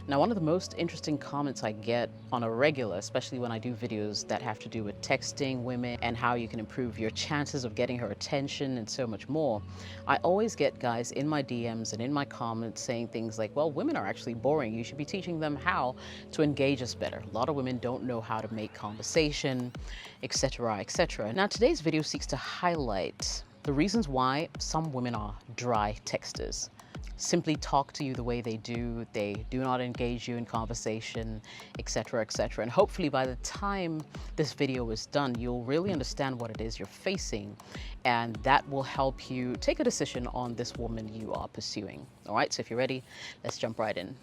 Now, one of the most interesting comments I get on a regular, especially when I do videos that have to do with texting women and how you can improve your chances of getting her attention and so much more, I always get guys in my DMs and in my comments saying things like, well, women are actually boring. You should be teaching them how to engage us better. A lot of women don't know how to make conversation, etc., etc. Now, today's video seeks to highlight the reasons why some women are dry texters. Simply talk to you the way they do not engage you in conversation, etc., etc. And hopefully by the time this video is done, you'll really understand what it is you're facing, and that will help you take a decision on this woman you are pursuing. All right, so if you're ready, let's jump right in.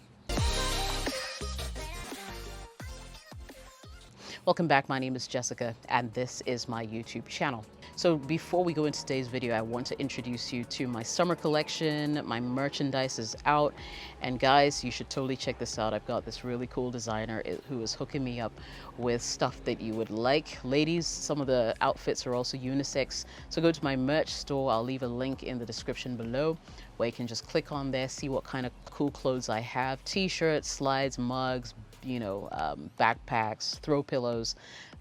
Welcome back, my name is Jessica, and this is my YouTube channel. So before we go into today's video, I want to introduce you to my summer collection. My merchandise is out, and guys, you should totally check this out. I've got this really cool designer who is hooking me up with stuff that you would like. Ladies, some of the outfits are also unisex, so go to my merch store. I'll leave a link in the description below where you can just click on there, see what kind of cool clothes I have. T-shirts, slides, mugs, backpacks, throw pillows,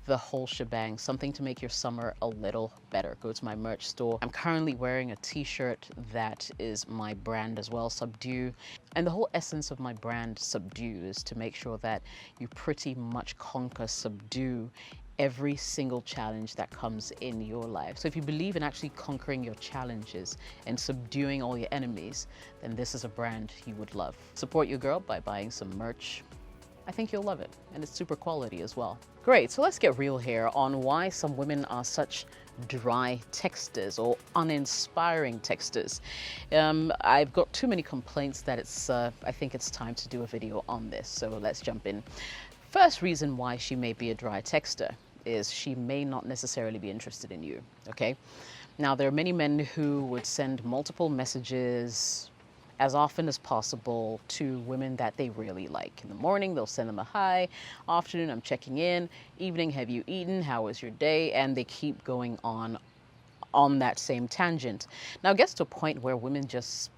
the whole shebang, something to make your summer a little better. Go to my merch store. I'm currently wearing a t-shirt that is my brand as well, Subdue. And the whole essence of my brand, Subdue, is to make sure that you pretty much conquer, subdue every single challenge that comes in your life. So if you believe in actually conquering your challenges and subduing all your enemies, then this is a brand you would love. Support your girl by buying some merch. I think you'll love it, and it's super quality as well. Great, so let's get real here on why some women are such dry texters or uninspiring texters. I've got too many complaints that I think it's time to do a video on this, so let's jump in. First reason why she may be a dry texter is she may not necessarily be interested in you, okay? Now, there are many men who would send multiple messages as often as possible to women that they really like. In the morning, they'll send them a hi. Afternoon, I'm checking in. Evening, have you eaten? How was your day? And they keep going on that same tangent. Now, it gets to a point where women just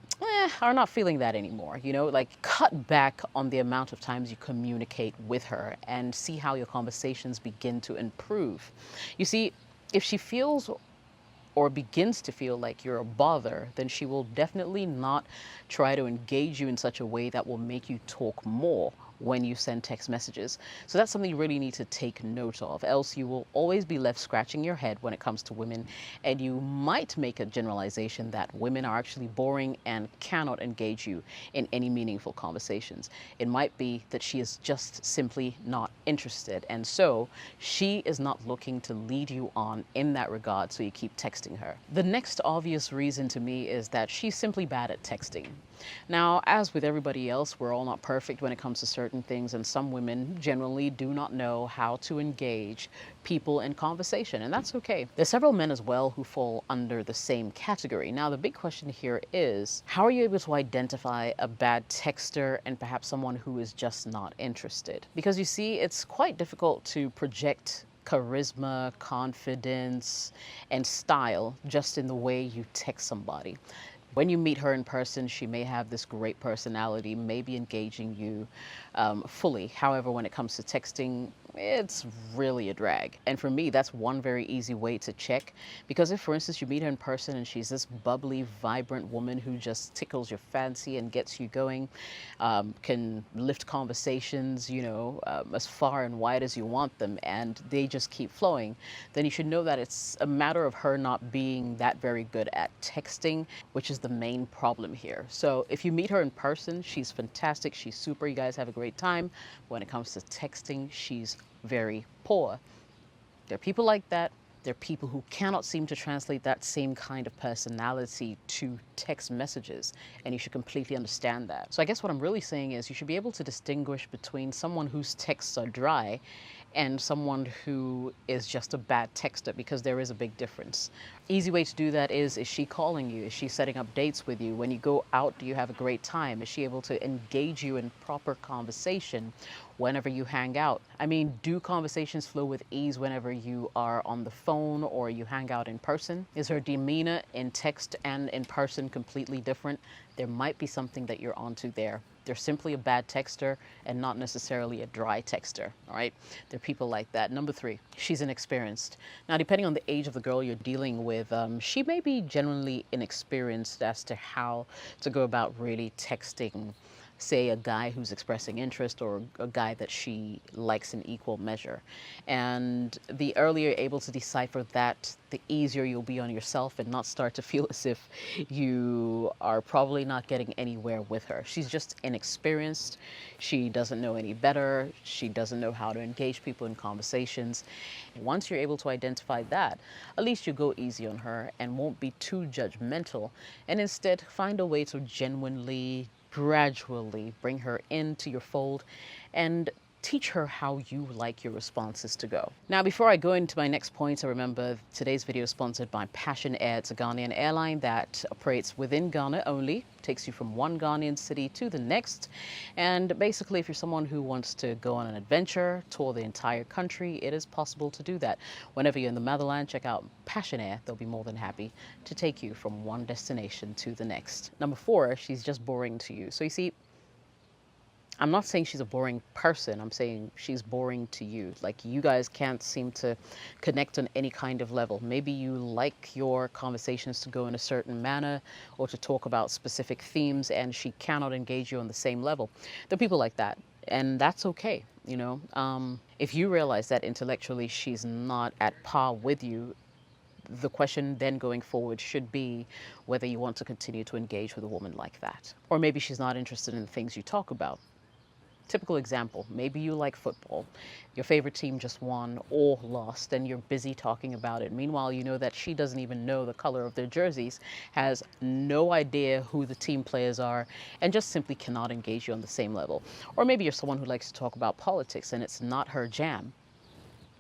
are not feeling that anymore. Like, cut back on the amount of times you communicate with her and see how your conversations begin to improve. You see, if she feels or begins to feel like you're a bother, then she will definitely not try to engage you in such a way that will make you talk more when you send text messages. So that's something you really need to take note of, else you will always be left scratching your head when it comes to women, and you might make a generalization that women are actually boring and cannot engage you in any meaningful conversations. It might be that she is just simply not interested, and so she is not looking to lead you on in that regard, so you keep texting her. The next obvious reason to me is that she's simply bad at texting. Now, as with everybody else, we're all not perfect when it comes to certain things, and some women generally do not know how to engage people in conversation, and that's okay. There's several men as well who fall under the same category. Now, the big question here is, how are you able to identify a bad texter and perhaps someone who is just not interested? Because you see, it's quite difficult to project charisma, confidence, and style just in the way you text somebody. When you meet her in person, she may have this great personality, maybe engaging you fully. However, when it comes to texting, it's really a drag. And for me, that's one very easy way to check. Because if, for instance, you meet her in person and she's this bubbly, vibrant woman who just tickles your fancy and gets you going, can lift conversations, as far and wide as you want them, and they just keep flowing, then you should know that it's a matter of her not being that very good at texting, which is the main problem here. So if you meet her in person, she's fantastic, she's super, you guys have a great time. When it comes to texting, she's very poor. There are people like that. There are people who cannot seem to translate that same kind of personality to text messages, and you should completely understand that. So I guess what I'm really saying is you should be able to distinguish between someone whose texts are dry and someone who is just a bad texter, because there is a big difference. Easy way to do that is she calling you? Is she setting up dates with you? When you go out, do you have a great time? Is she able to engage you in proper conversation whenever you hang out? I mean, do conversations flow with ease whenever you are on the phone or you hang out in person? Is her demeanor in text and in person completely different? there might be something that you're onto there. They're simply a bad texter and not necessarily a dry texter, all right? There are people like that. Number three, she's inexperienced. Now, depending on the age of the girl you're dealing with, she may be genuinely inexperienced as to how to go about really texting, say, a guy who's expressing interest or a guy that she likes in equal measure. And the earlier you're able to decipher that, the easier you'll be on yourself and not start to feel as if you are probably not getting anywhere with her. She's just inexperienced. She doesn't know any better. She doesn't know how to engage people in conversations. Once you're able to identify that, at least you go easy on her and won't be too judgmental, and instead find a way to genuinely gradually bring her into your fold and teach her how you like your responses to go. Now, before I go into my next point, I remember today's video is sponsored by Passion Air. It's a Ghanaian airline that operates within Ghana only, takes you from one Ghanaian city to the next. And basically, if you're someone who wants to go on an adventure, tour the entire country, it is possible to do that. Whenever you're in the motherland, check out Passion Air. They'll be more than happy to take you from one destination to the next. Number four, she's just boring to you. So you see, I'm not saying she's a boring person. I'm saying she's boring to you. Like, you guys can't seem to connect on any kind of level. Maybe you like your conversations to go in a certain manner or to talk about specific themes, and she cannot engage you on the same level. There are people like that, and that's okay. You know, if you realize that intellectually she's not at par with you, the question then going forward should be whether you want to continue to engage with a woman like that. Or maybe she's not interested in the things you talk about. Typical example, maybe you like football, your favorite team just won or lost, and you're busy talking about it. Meanwhile, you know that she doesn't even know the color of their jerseys, has no idea who the team players are, and just simply cannot engage you on the same level. Or maybe you're someone who likes to talk about politics and it's not her jam.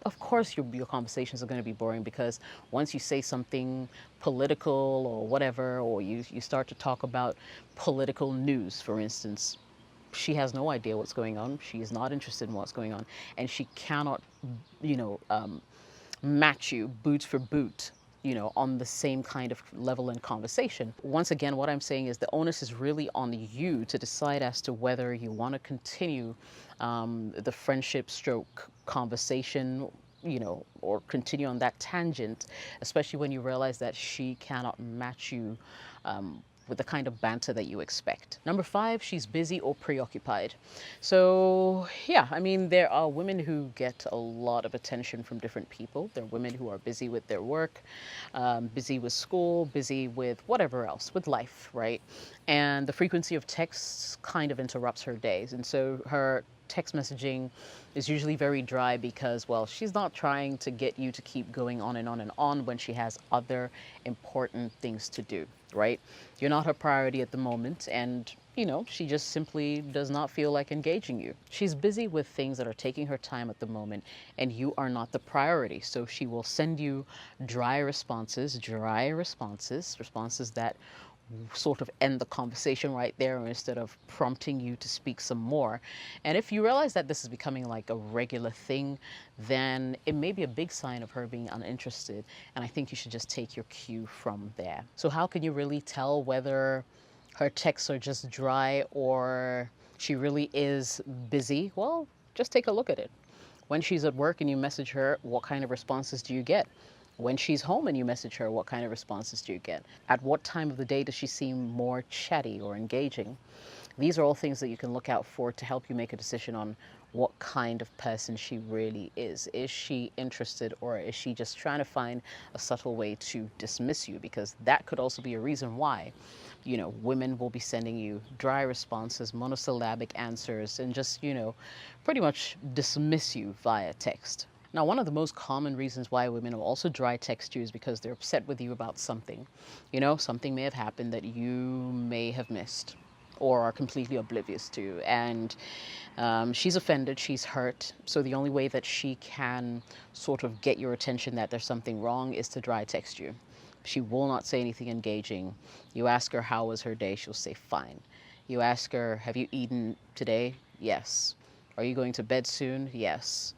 Of course your conversations are going to be boring, because once you say something political or whatever, or you start to talk about political news, for instance, she has no idea what's going on. She is not interested in what's going on, and she cannot, you know, match you boot for boot, you know, on the same kind of level in conversation. Once again, what I'm saying is the onus is really on you to decide as to whether you want to continue the friendship stroke conversation, you know, or continue on that tangent, especially when you realize that she cannot match you with the kind of banter that you expect. Number five, she's busy or preoccupied. So yeah, I mean, there are women who get a lot of attention from different people. There are women who are busy with their work, busy with school, busy with whatever else, with life, right? And the frequency of texts kind of interrupts her days. And so her text messaging is usually very dry because, well, she's not trying to get you to keep going on and on and on when she has other important things to do, right? You're not her priority at the moment, and, you know, she just simply does not feel like engaging you. She's busy with things that are taking her time at the moment, and you are not the priority. So she will send you dry responses that sort of end the conversation right there instead of prompting you to speak some more. And if you realize that this is becoming like a regular thing, then it may be a big sign of her being uninterested, and I think you should just take your cue from there. So how can you really tell whether her texts are just dry or she really is busy? Well, just take a look at it. When she's at work and you message her, what kind of responses do you get? When she's home and you message her, what kind of responses do you get? At what time of the day does she seem more chatty or engaging? These are all things that you can look out for to help you make a decision on what kind of person she really is. Is she interested, or is she just trying to find a subtle way to dismiss you? Because that could also be a reason why, you know, women will be sending you dry responses, monosyllabic answers, and just, you know, pretty much dismiss you via text. Now, one of the most common reasons why women will also dry text you is because they're upset with you about something. You know, something may have happened that you may have missed or are completely oblivious to. And she's offended, she's hurt. So the only way that she can sort of get your attention that there's something wrong is to dry text you. She will not say anything engaging. You ask her how was her day, she'll say fine. You ask her, have you eaten today? Yes. Are you going to bed soon? Yes.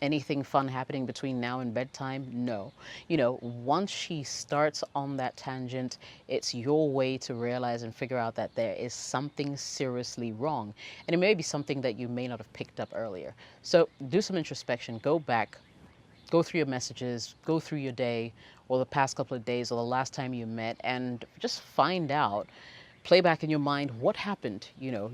Anything fun happening between now and bedtime? No. You know, once she starts on that tangent, it's your way to realize and figure out that there is something seriously wrong. And it may be something that you may not have picked up earlier. So do some introspection, go back, go through your messages, go through your day or the past couple of days or the last time you met, and just find out, play back in your mind what happened. You know,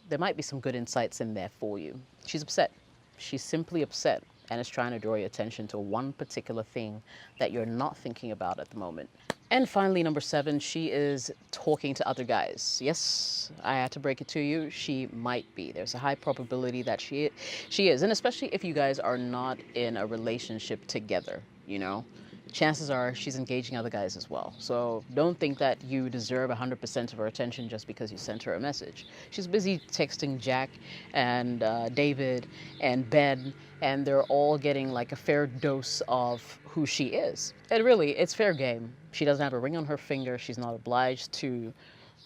there might be some good insights in there for you. She's upset. She's simply upset and is trying to draw your attention to one particular thing that you're not thinking about at the moment. And finally, number 7, she is talking to other guys. Yes, I had to break it to you. She might be. There's a high probability that she is. And especially if you guys are not in a relationship together, you know, chances are she's engaging other guys as well. So don't think that you deserve 100% of her attention just because you sent her a message. She's busy texting Jack and David and Ben, and they're all getting like a fair dose of who she is. And really, it's fair game. She doesn't have a ring on her finger. She's not obliged to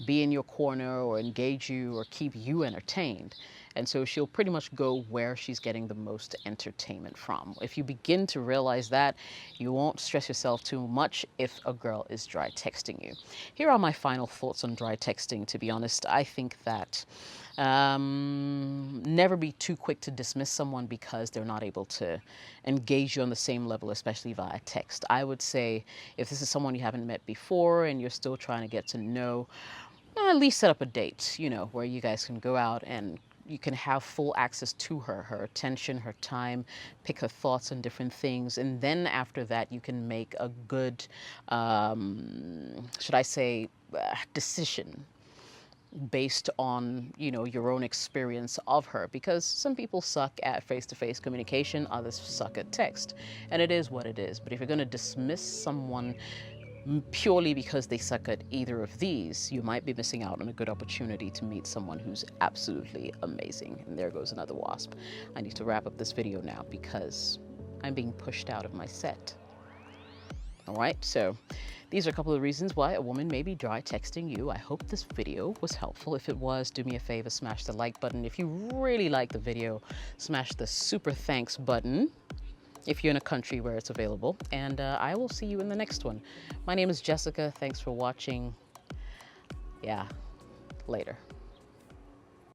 be in your corner or engage you or keep you entertained. And so she'll pretty much go where she's getting the most entertainment from. If you begin to realize that, you won't stress yourself too much if a girl is dry texting you. Here are my final thoughts on dry texting. To be honest, I think that never be too quick to dismiss someone because they're not able to engage you on the same level, especially via text. I would say if this is someone you haven't met before and you're still trying to get to know, at least set up a date, you know, where you guys can go out and you can have full access to her attention, her time, pick her thoughts on different things. And then after that, you can make a good, should I say, decision based on, you know, your own experience of her, because some people suck at face-to-face communication, others suck at text, and it is what it is. But if you're going to dismiss someone purely because they suck at either of these, you might be missing out on a good opportunity to meet someone who's absolutely amazing. And there goes another wasp. I need to wrap up this video now because I'm being pushed out of my set. All right, so these are a couple of reasons why a woman may be dry texting you. I hope this video was helpful. If it was, do me a favor, smash the like button. If you really like the video, smash the super thanks button if you're in a country where it's available. And I will see you in the next one. My name is Jessica. Thanks for watching. Yeah, later.